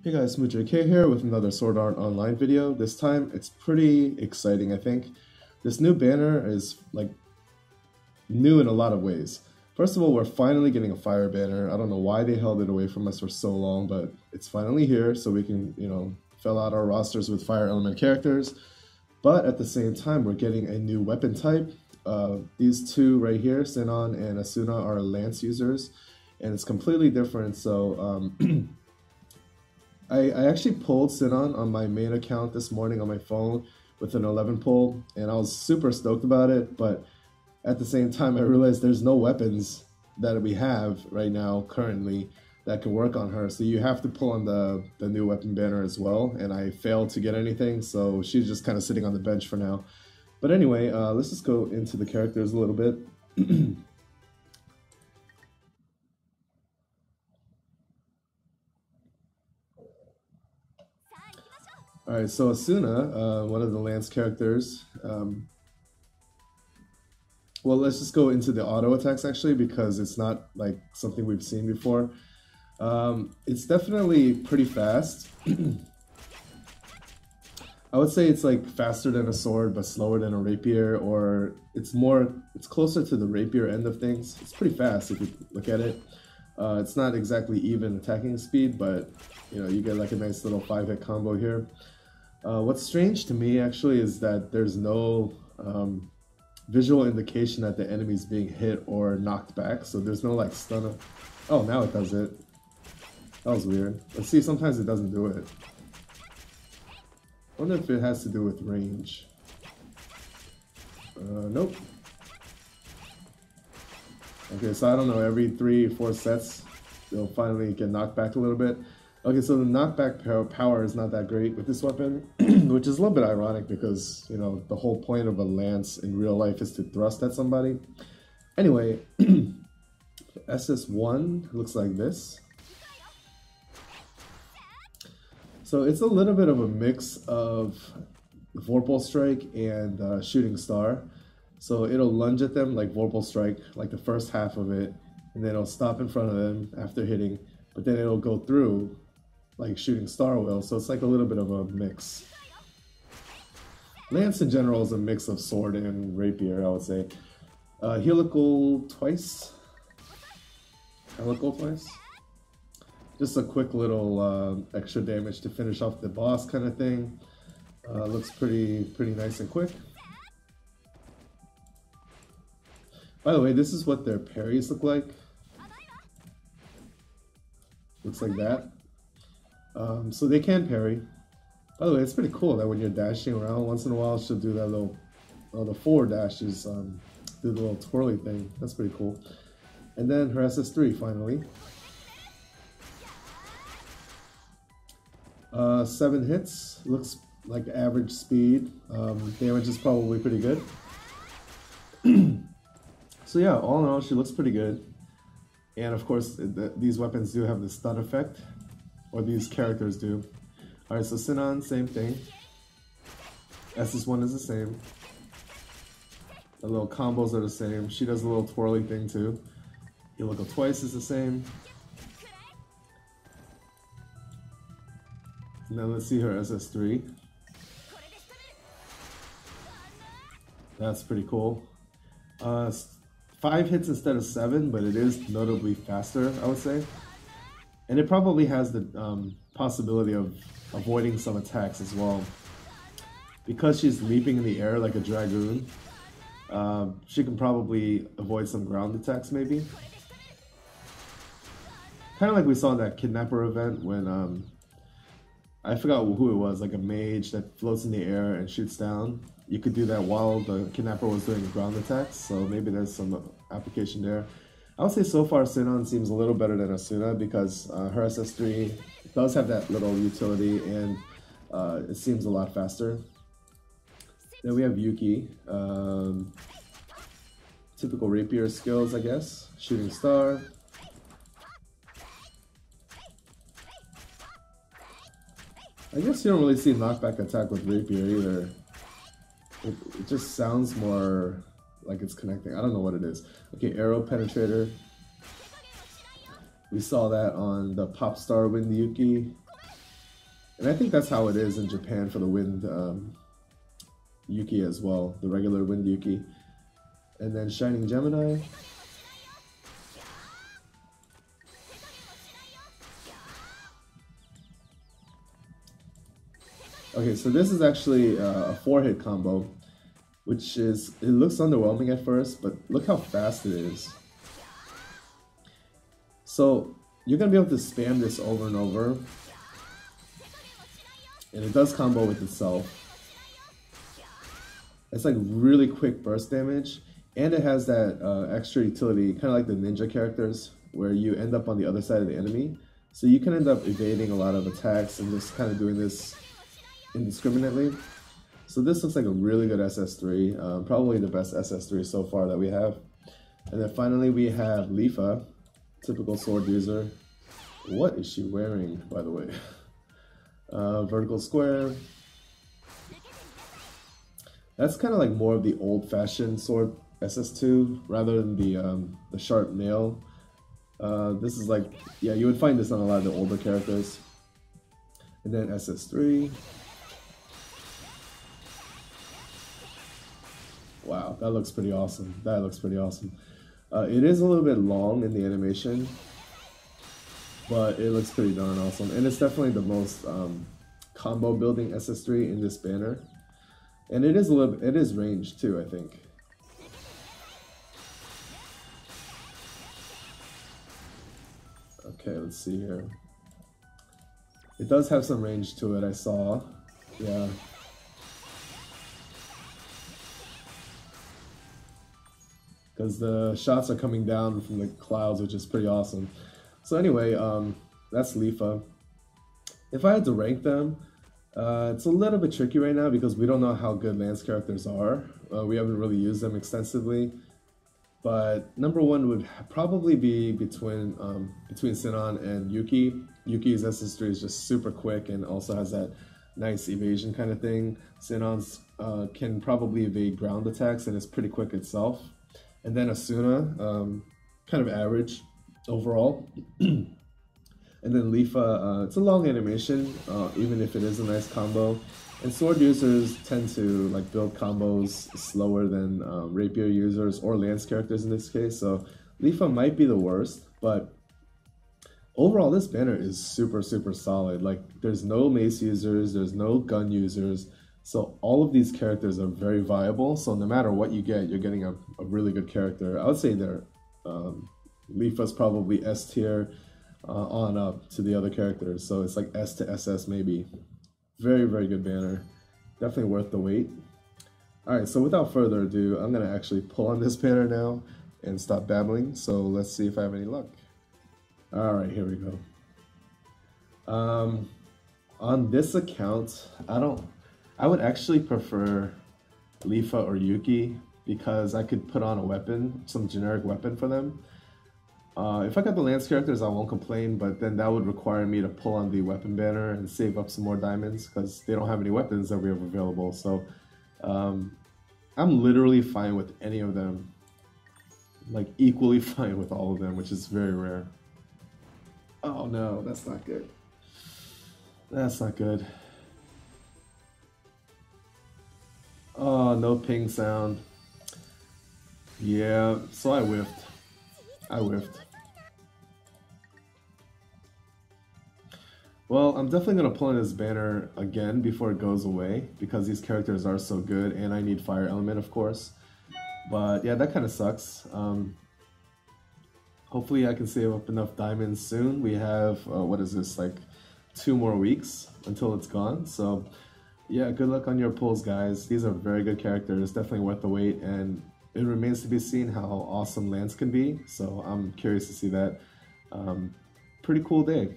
Hey guys, SmoothJK here with another Sword Art Online video. This time it's pretty exciting, I think. This new banner is like new in a lot of ways. First of all, we're finally getting a fire banner. I don't know why they held it away from us for so long, but it's finally here so we can, fill out our rosters with fire element characters. But at the same time, we're getting a new weapon type. These two right here, Sinon and Asuna, are lance users, and it's completely different. So I actually pulled Sinon on my main account this morning on my phone with an 11 pull, and I was super stoked about it, but at the same time I realized there's no weapons that we have right now currently that can work on her, so you have to pull on the new weapon banner as well, and I failed to get anything, so she's just kind of sitting on the bench for now. But anyway, let's just go into the characters a little bit. Alright, so Asuna, one of the Lance characters, well, let's just go into the auto attacks actually, because it's not like something we've seen before. It's definitely pretty fast. I would say it's like faster than a sword, but slower than a rapier, or it's closer to the rapier end of things. It's pretty fast if you look at it. It's not exactly even attacking speed, but you get like a nice little 5-hit combo here. What's strange to me actually is that there's no visual indication that the enemy's being hit or knocked back, so there's no like stun. Oh, now it does it. That was weird. Let's see, sometimes it doesn't do it. I wonder if it has to do with range. Nope. Okay, so I don't know, every 3-4 sets, they'll finally get knocked back a little bit. Okay, so the knockback power is not that great with this weapon, which is a little bit ironic because, the whole point of a lance in real life is to thrust at somebody. Anyway, SS1 looks like this. So it's a little bit of a mix of Vorpal Strike and Shooting Star. So it'll lunge at them like Vorpal Strike, like the first half of it, and then it'll stop in front of them after hitting, but then it'll go through like Shooting Star will, so it's like a little bit of a mix. Lance in general is a mix of sword and rapier, I would say. Helical twice. Helical twice. Just a quick little extra damage to finish off the boss kind of thing. Looks pretty nice and quick. By the way, this is what their parries look like. Looks like that. So they can parry. By the way, it's pretty cool that when you're dashing around, once in a while she'll do that little, the forward dashes, do the little twirly thing. That's pretty cool. And then her SS3 finally. 7 hits, looks like average speed. Damage is probably pretty good. So yeah, all in all, she looks pretty good. And of course, these weapons do have the stun effect, or these characters do. Alright, so Sinon, same thing. SS1 is the same. The little combos are the same. She does a little twirly thing too. Helical twice is the same. Now let's see her SS3. That's pretty cool. 5 hits instead of 7, but it is notably faster, I would say. And it probably has the possibility of avoiding some attacks as well. Because she's leaping in the air like a dragoon, she can probably avoid some ground attacks maybe. Kind of like we saw in that Kidnapper event when, I forgot who it was, like a mage that floats in the air and shoots down. You could do that while the Kidnapper was doing ground attacks, so maybe there's some application there. I would say so far Sinon seems a little better than Asuna because her SS3 does have that little utility and it seems a lot faster. Then we have Yuki. Typical rapier skills, I guess. Shooting Star. I guess you don't really see knockback attack with rapier either. It just sounds more like it's connecting. I don't know what it is. Okay, arrow penetrator. We saw that on the Pop Star Wind Yuki. And I think that's how it is in Japan for the wind Yuki as well, the regular wind Yuki. And then Shining Gemini. Okay, so this is actually a 4-hit combo, which is, it looks underwhelming at first, but look how fast it is. So you're gonna be able to spam this over and over, and it does combo with itself. It's like really quick burst damage, and it has that extra utility, kind of like the ninja characters, where you end up on the other side of the enemy. So you can end up evading a lot of attacks and just kind of doing this indiscriminately. So this looks like a really good SS3, probably the best SS3 so far that we have. And then finally we have Leafa, typical sword user. What is she wearing, by the way? Vertical square. That's kind of like more of the old-fashioned sword SS2 rather than the sharp nail. This is like, yeah, you would find this on a lot of the older characters. And then SS3. Wow, that looks pretty awesome. That looks pretty awesome. It is a little bit long in the animation, but it looks pretty darn awesome. And it's definitely the most combo building SS3 in this banner. And it is a little, it is ranged too, I think. Okay, let's see here. It does have some range to it, I saw. Yeah. Because the shots are coming down from the clouds, which is pretty awesome. So anyway, that's Leafa. If I had to rank them, it's a little bit tricky right now because we don't know how good Lance characters are. We haven't really used them extensively. But number one would probably be between Sinon and Yuki. Yuki's SS3 is just super quick and also has that nice evasion kind of thing. Sinon's can probably evade ground attacks and is pretty quick itself. And then Asuna, kind of average overall. And then Leafa, it's a long animation, even if it is a nice combo. And sword users tend to like build combos slower than rapier users or lance characters in this case. So Leafa might be the worst, but overall this banner is super, super solid. Like there's no mace users, there's no gun users. So all of these characters are very viable. So no matter what you get, you're getting a really good character. I would say they're Leafa's probably S tier on up to the other characters. So it's like S to SS maybe. Very, very good banner. Definitely worth the wait. Alright, so without further ado, I'm going to actually pull on this banner now and stop babbling. So let's see if I have any luck. Alright, here we go. On this account, I would actually prefer Leafa or Yuki because I could put on a weapon, some generic weapon for them. If I got the Lance characters, I won't complain, but then that would require me to pull on the weapon banner and save up some more diamonds because they don't have any weapons that we have available. So I'm literally fine with any of them, like equally fine with all of them, which is very rare. Oh no, that's not good. That's not good. Oh, no ping sound. Yeah, so I whiffed. Well, I'm definitely going to pull in this banner again before it goes away because these characters are so good and I need Fire Element, of course. But yeah, that kind of sucks. Hopefully I can save up enough diamonds soon. We have, what is this, like 2 more weeks until it's gone. So yeah, good luck on your pulls, guys. These are very good characters, definitely worth the wait, and it remains to be seen how awesome Lance can be. So I'm curious to see that. Pretty cool day.